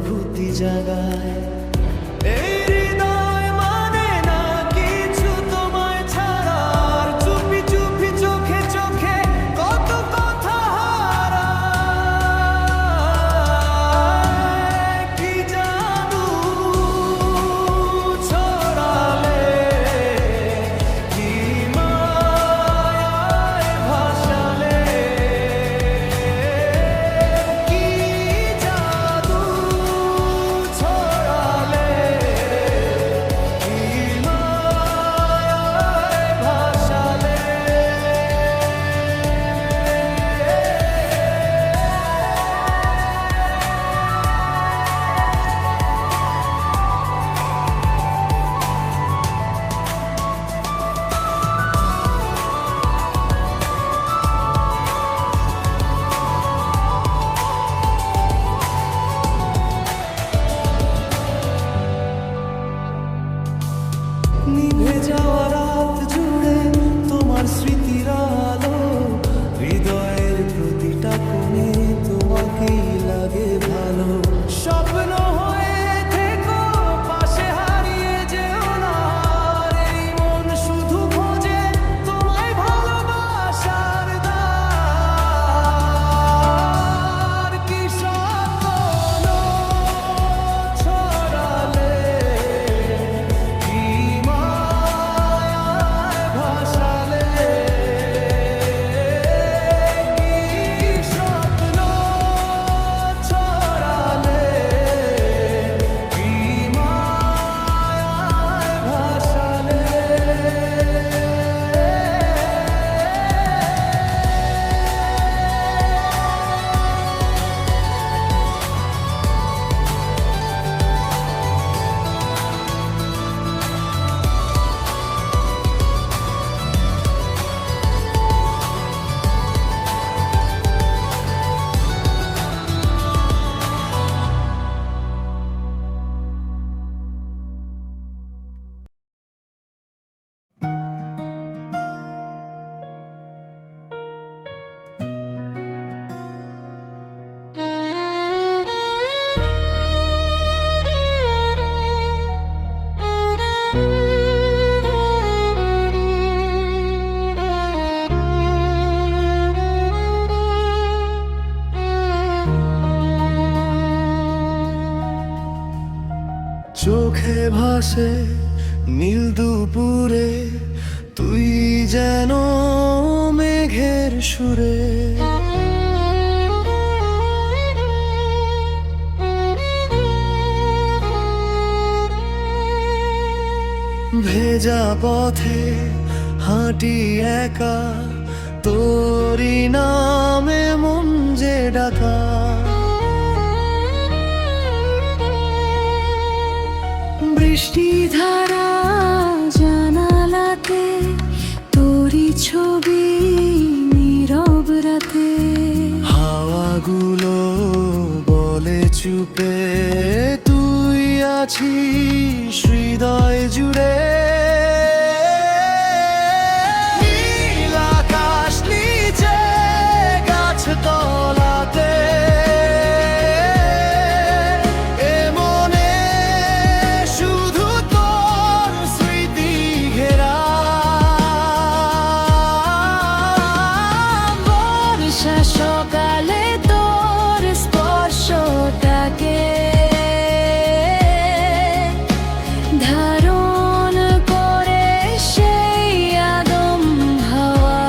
অনুভূতি জাগায়। এই হৃদয় মানে না কিছু তোমায় ছাড়া, আর চুপি চুপি চোখে চোখে কত কথা হারায়। কি জাদু ছড়ালে, কি মায়ায় ভাসালে, কি জাদু ছড়ালে, কি মায়ায় ভাসালে। নিভে যাওয়া রাত জুড়ে তোমার স্মৃতির আলো, হৃদয়ের প্রতিটা কোণে তোমাকেই লাগে ভালো। স্বপ্ন হয়ে থেকো পাশে, হারিয়ে যেও না, আর এই মন শুধু খোঁজে তোমায় ভালোবাসার দ্বার। কি স্বপ্ন ছড়ালে, কি মায়ায় ভাসালে, কি স্বপ্ন ছড়ালে, কি মায়ায় ভাসালে। চোখে ভাসে নীল দুপুরে, তুই যেন মেঘের সুরে। ভেজা পথে হাঁটি একা, তোরি নামে মন যে ডাকা। বৃষ্টি ধারা জানালাতে, তোরি ছবি নীরব রাতে। হাওয়াগুলো বলে চুপে, তুই আছিস হৃদয় জুড়ে। নীল আকাশ নিচে গাছ তলাতে, এ মনে শুধু তোর স্মৃতি ঘেরা। বর্ষা সকালে তোর স্পর্শটাকে ধারণ করে সেই আদম হাওয়া।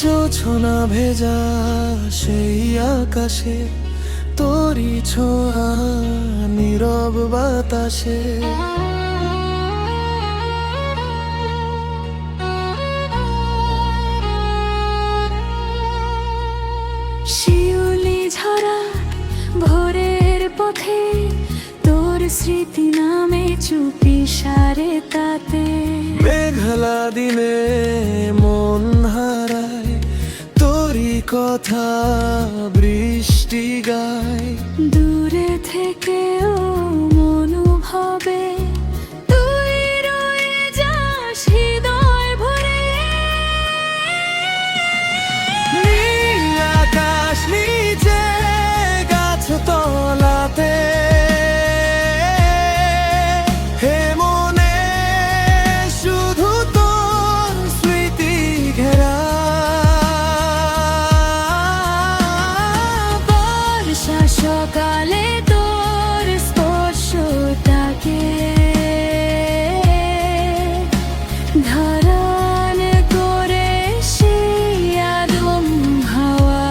জোছনা ভেজা সেই আকাশে, তোরি ছোঁয়া নীরব বাতাসে। স্মৃতি নামে চুপি সারে তাতে মেঘলা দিনে মন হারায় তোরই কথা বৃষ্টি গায় দূরে থেকেও মনোভাবে তুই রয়ে যাস হৃদয় ভরে নীল আকাশ নিচে গাছ তলাতে হে মনে শুধু তোর স্মৃতি ঘেরা বর্ষা সকালে তোর স্পর্শটাকে ধারণ করে সেই আদম হাওয়া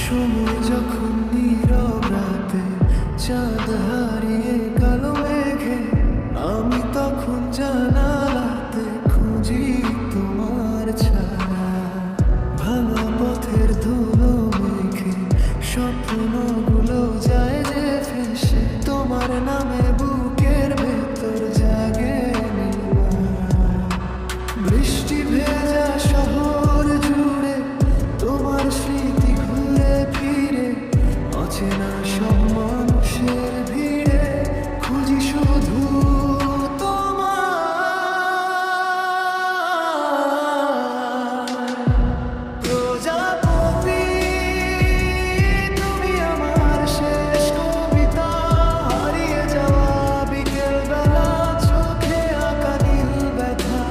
সময় যখন নীরব রাতে চাঁদ হারিয়ে কালো মেঘে আমি তখন জানালাতে খুঁজি তোমার ছায়া ভাঙা পথের ধুলো মেঘে স্বপ্নগুলো যায় যে ভেসে তোমার নামে বুকের ভেতর জাগে নীলা। বৃষ্টি ভেজা শহর জুড়ে তোমার স্মৃতি ঘুরে ফিরে অচেনা সব মানুষের ভিড়ে খুঁজি শুধু তোমার প্রজাপতি তুমি আমার শেষ কবিতা হারিয়ে যাওয়া বিকেল বেলা চোখে আঁকা নীল ব্যথা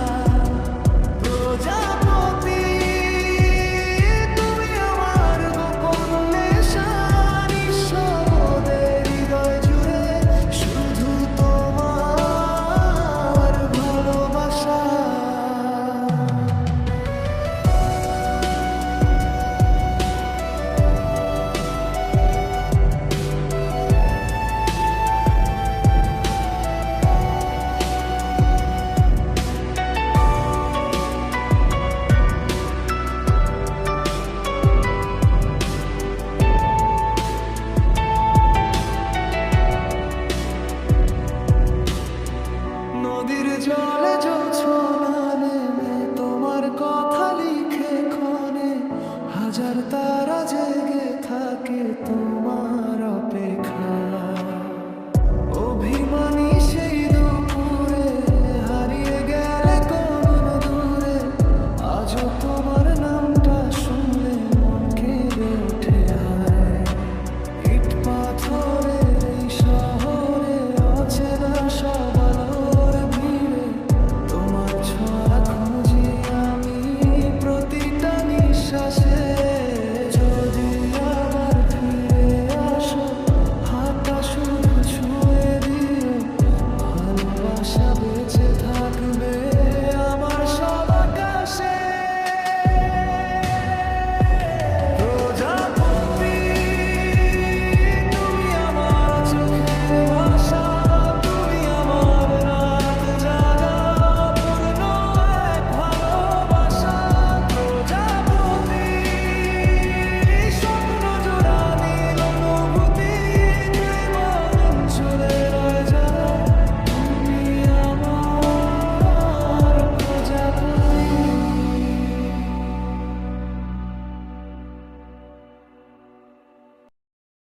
প্রজাপতি তুমি আমার গোপন নেশা নিঃশব্দের হৃদয় জুড়ে শুধু তোমার ভালোবাসা নদীর জলে জোছনা নেমে তোমার কথা লিখে ক্ষণে হাজার তারা জেগে থাকে তোমার